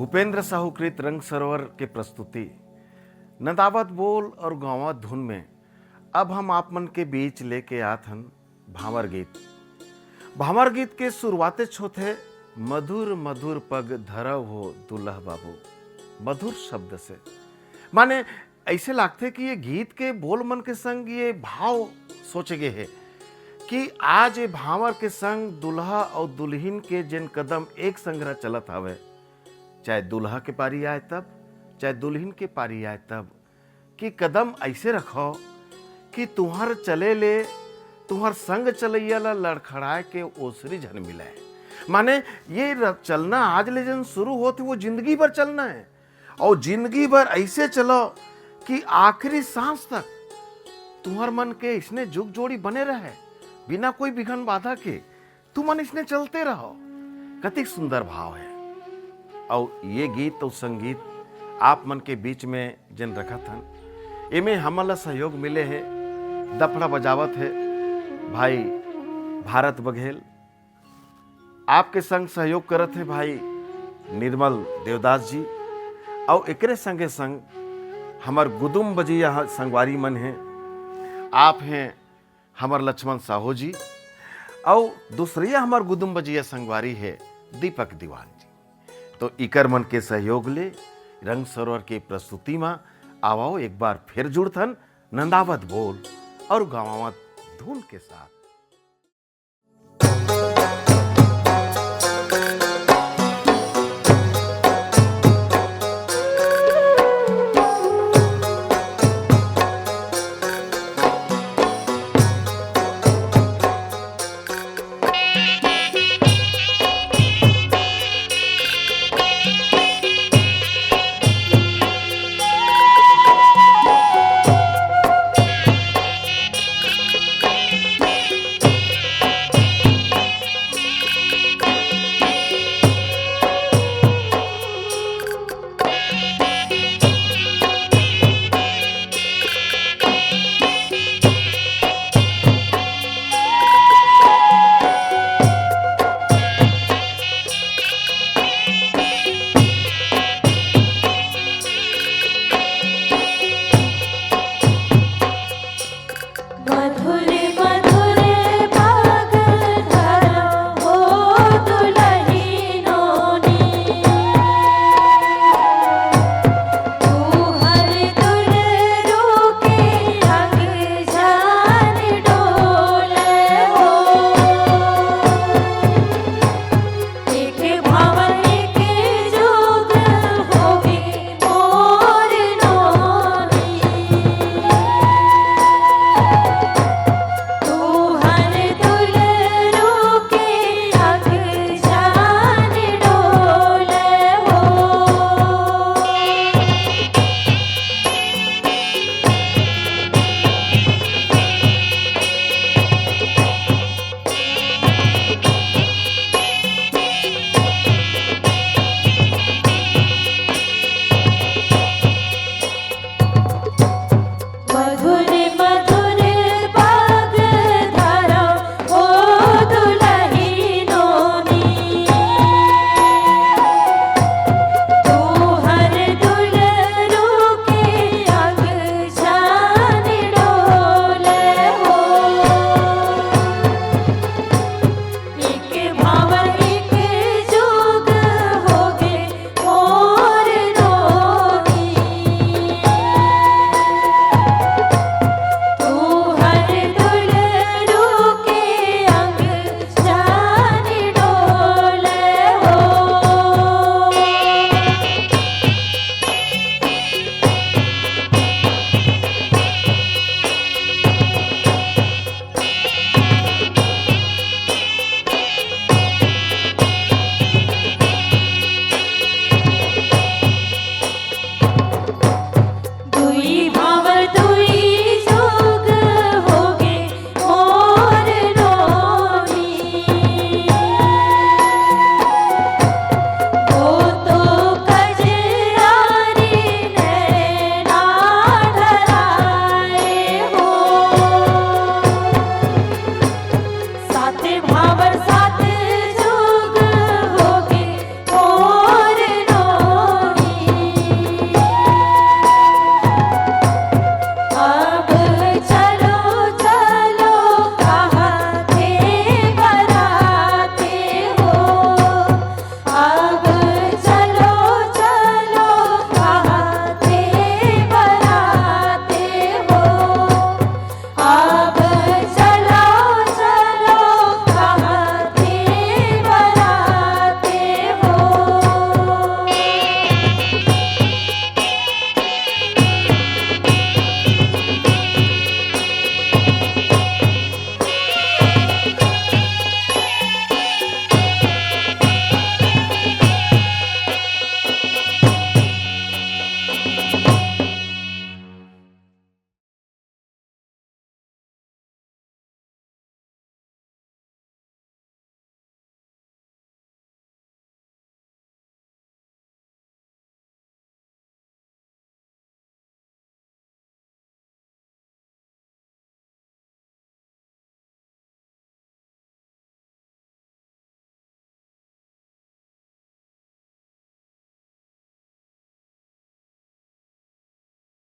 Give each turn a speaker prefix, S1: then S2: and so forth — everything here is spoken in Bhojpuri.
S1: भूपेंद्र साहू कृत रंग सरोवर के प्रस्तुति नंदावत बोल और गाँवत धुन में अब हम आप मन के बीच लेके आत हन भावर गीत। भावर गीत के शुरुआते छोथे मधुर मधुर पग धरव हो दुल्हा बाबू। मधुर शब्द से माने ऐसे लागते कि ये गीत के बोल मन के संग ये भाव सोचे गए है कि आज ये भावर के संग दुल्हा और दुल्हिन के जिन कदम एक संग्रह चलत हवे, चाहे दुल्हा के पारी आए तब चाहे दुल्हिन के पारी आए तब, कि कदम ऐसे रखो कि तुम्हार चले ले तुम्हार संग चलैया ला लड़खड़ाए के ओसरी झन मिले। माने ये चलना आज ले जन शुरू होती वो जिंदगी भर चलना है और जिंदगी भर ऐसे चलो कि आखिरी सांस तक तुम्हार मन के इसने जुग जोड़ी बने रहे बिना कोई विघन बाधा के। तुम मन इसने चलते रहो। कति सुंदर भाव है। और ये गीत और संगीत आप मन के बीच में जिन रखत हन, इमे हमला सहयोग मिले है। दफड़ा बजावत है भाई भारत बघेल, आपके संग सहयोग करत है भाई निर्मल देवदास जी, और एकरे संगे संग हमार गुदुम बजिया संगवारी मन है। आप हैं हमार लक्ष्मण साहू जी, और दूसरिया हमार गुदुम बजिया संगवारी है दीपक दीवान जी। तो इकर मन के सहयोग ले रंग सरोवर के प्रस्तुति में आओ एक बार फिर जुड़थन नंदावत बोल और गाँवत धुन के साथ।